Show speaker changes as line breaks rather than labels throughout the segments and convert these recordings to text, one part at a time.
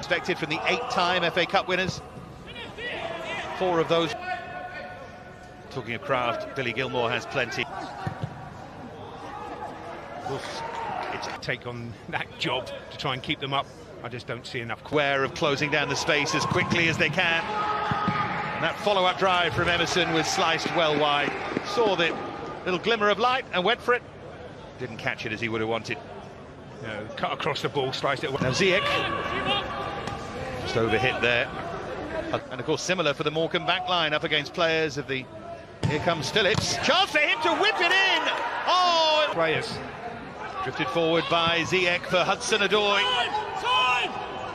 expected from the 8-time FA Cup winners. 4 of those. Talking of craft, Billy Gilmore has plenty.
It's a take on that job to try and keep them up. I just don't see enough.
Aware of closing down the space as quickly as they can. And that follow-up drive from Emerson was sliced well wide. Saw the little glimmer of light and went for it. Didn't catch it as he would have wanted.
No, cut across the ball, sliced it.
Now Ziyech just overhit there. And of course similar for the Morecambe back line up against players of the... Here comes Phillips. Chance for him to whip it in! Oh!
Players.
Drifted forward by Ziyech for Hudson-Odoi.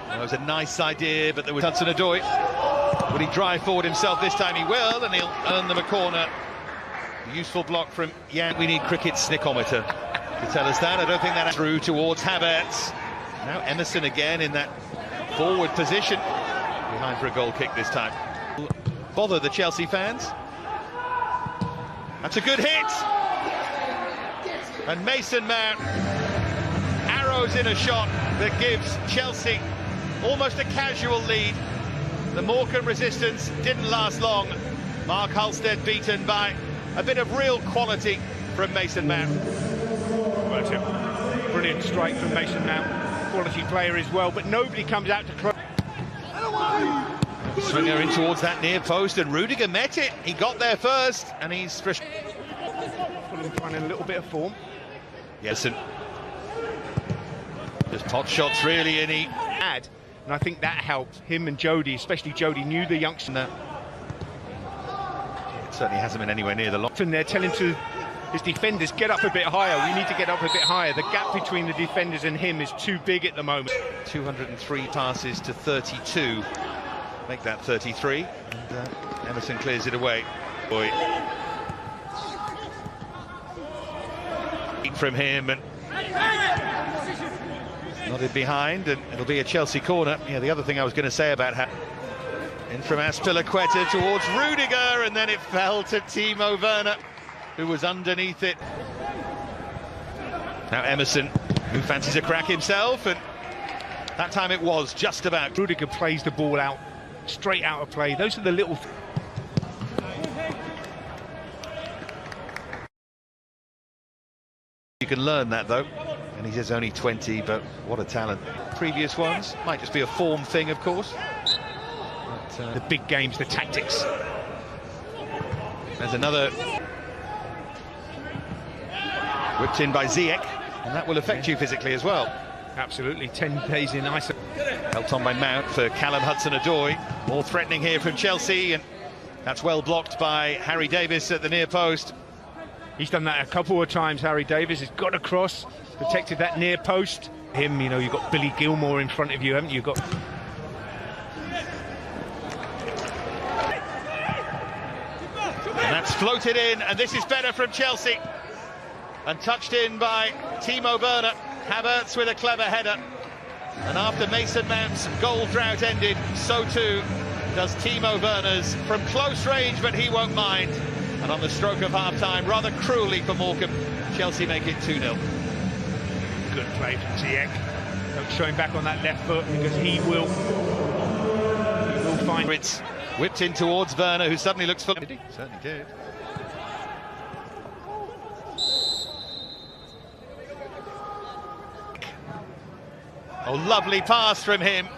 That was a nice idea, but there was Hudson-Odoi. Would he drive forward himself this time? He will, and he'll earn them a corner. A useful block from Jan. We need cricket's snickometer to tell us that. I don't think that's through towards Havertz. Now Emerson again in that forward position. Behind for a goal kick this time. Bother the Chelsea fans. That's a good hit. And Mason Mount arrows in a shot that gives Chelsea almost a casual lead. The Morecambe resistance didn't last long. Mark Halstead beaten by a bit of real quality from Mason Mount.
Well, it's a brilliant strike from Mason Mount. Quality player as well, but nobody comes out to close.
Swinger in towards that near post, and Rudiger met it. He got there first, and he's fresh.
Trying a little bit of form.
Yes, and just pot shots really, and he
had, and I think that helped him and Jody, especially Jody, knew the youngster.
It certainly hasn't been anywhere near the long.
And they're telling to his defenders, get up a bit higher. We need to get up a bit higher. The gap between the defenders and him is too big at the moment. 203
passes to 32. Make that 33, and Emerson clears it away. Boy. From him, and nodded behind, and it'll be a Chelsea corner. Yeah, the other thing I was going to say about in from Azpilicueta towards Rudiger, and then it fell to Timo Werner, who was underneath it. Now Emerson, who fancies a crack himself, and that time it was just about.
Rudiger plays the ball out, straight out of play. Those are the little...
You can learn that though, and he says only 20, but what a talent. Previous ones might just be a form thing, of course. But,
the big games, the tactics.
There's another whipped in by Ziyech, and that will affect you physically as well.
Absolutely, 10 days in ice.
Helped on by Mount for Callum Hudson-Odoi. More threatening here from Chelsea, and that's well blocked by Harry Davis at the near post.
He's done that a couple of times, Harry Davis. He's got across, protected that near post. Him, you know, you've got Billy Gilmore in front of you, haven't you? You've got...
And that's floated in, and this is better from Chelsea. And touched in by Timo Werner. Havertz with a clever header. And after Mason Mount's goal drought ended, so too does Timo Werner's from close range, but he won't mind. And on the stroke of half-time, rather cruelly for Morecambe, Chelsea make it 2-0.
Good play from Ziyech. Don't show him back on that left foot, because he will find...
It's whipped in towards Werner, who suddenly looks full... He certainly did. Oh, lovely pass from him.